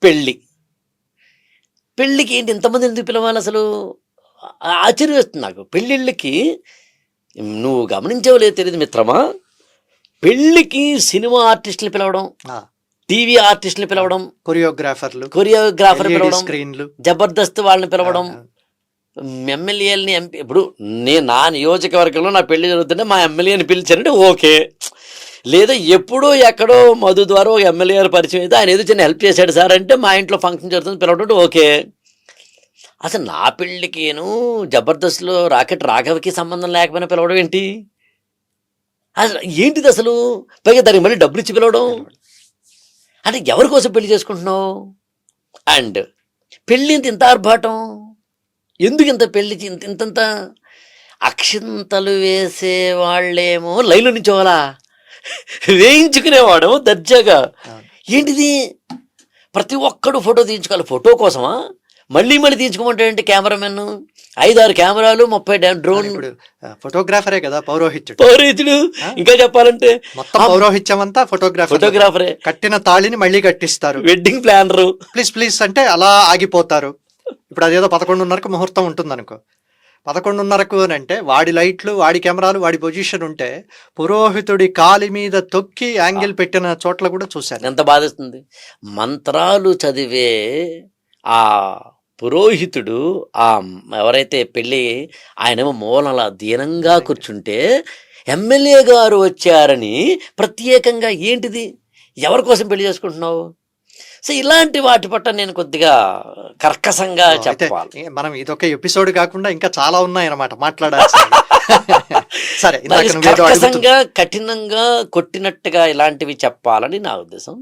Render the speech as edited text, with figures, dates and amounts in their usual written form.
పెళ్ళి. పెళ్ళికి ఏంటి ఇంతమంది ఎందుకు పిలవాలి అసలు? ఆశ్చర్యం వేస్తుంది నాకు. పెళ్ళిళ్ళకి నువ్వు గమనించావో లేదో తెలియదు మిత్రమా, పెళ్ళికి సినిమా ఆర్టిస్టులు పిలవడం, టీవీ ఆర్టిస్టులు పిలవడం, కొరియోగ్రాఫర్ పిలవడం, స్క్రీన్లు, జబర్దస్త్ వాళ్ళని పిలవడం, ఎమ్మెల్యేలని ఇప్పుడు నేను నా నియోజకవర్గంలో నా పెళ్లి జరుగుతుంటే మా ఎమ్మెల్యేని పిలిచారంటే ఓకే. లేదా ఎప్పుడో ఎక్కడో మధు ద్వారా ఒక ఎమ్మెల్యే గారు పరిచయం అయితే ఆయన ఏదో చిన్న హెల్ప్ చేశాడు సార్ అంటే మా ఇంట్లో ఫంక్షన్ జరుగుతుంది పిలవడం ఓకే. అసలు నా పెళ్ళికిను జబర్దస్త్లో రాకెట్ రాఘవకి సంబంధం లేకపోయినా పిలవడం ఏంటి? అసలు ఏంటిది అసలు? పైగా దానికి మళ్ళీ డబ్బులు ఇచ్చి పిలవడం అంటే ఎవరి కోసం పెళ్లి చేసుకుంటున్నావు? అండ్ పెళ్ళి ఇంత ఆర్భాటం ఎందుకు? ఇంత పెళ్లి ఇంతంత అక్షింతలు వేసే వాళ్ళేమో లైన్లో నించోవాలా, వేయించుకునేవాడు దర్జాగా. ఏంటిది? ప్రతి ఒక్కడు ఫోటో తీయించుకోవాలి. ఫోటో కోసమా? మళ్ళీ తీయించుకోమంటాడంటే కెమెరామెన్ 5-6 కెమెరాలు 30 డ్రోన్. ఫోటోగ్రాఫరే కదా పౌరోహితుడు. ఇంకా చెప్పాలంటే మొత్తం పౌరోహిత్యం అంతా ఫోటోగ్రాఫరే. కట్టిన తాళిని మళ్ళీ కట్టిస్తారు, వెడ్డింగ్ ప్లానరు. ప్లీజ్ అంటే అలా ఆగిపోతారు. ఇప్పుడు అదేదో 11:30కు ముహూర్తం ఉంటుంది అనుకో, 11:30కు అని అంటే వాడి లైట్లు, వాడి కెమెరాలు, వాడి పొజిషన్ ఉంటే పురోహితుడి కాలి మీద తొక్కి యాంగిల్ పెట్టిన చోట్ల కూడా చూశాను. ఎంత బాధిస్తుంది. మంత్రాలు చదివే ఆ పురోహితుడు, ఆ ఎవరైతే పెళ్ళి ఆయనేమో మూలలా దీనంగా కూర్చుంటే ఎమ్మెల్యే గారు వచ్చారని ప్రత్యేకంగా ఏంటిది? ఎవరి కోసం పెళ్లి చేసుకుంటున్నావు? సో ఇలాంటి వాటి పట్ల నేను కొద్దిగా కర్కశంగా చెప్పాలి. మనం ఇదొక ఎపిసోడ్ కాకుండా ఇంకా చాలా ఉన్నాయన్నమాట మాట్లాడాల్సి. సరే, కర్కశంగా కఠినంగా కొట్టినట్టుగా ఇలాంటివి చెప్పాలని నా ఉద్దేశం.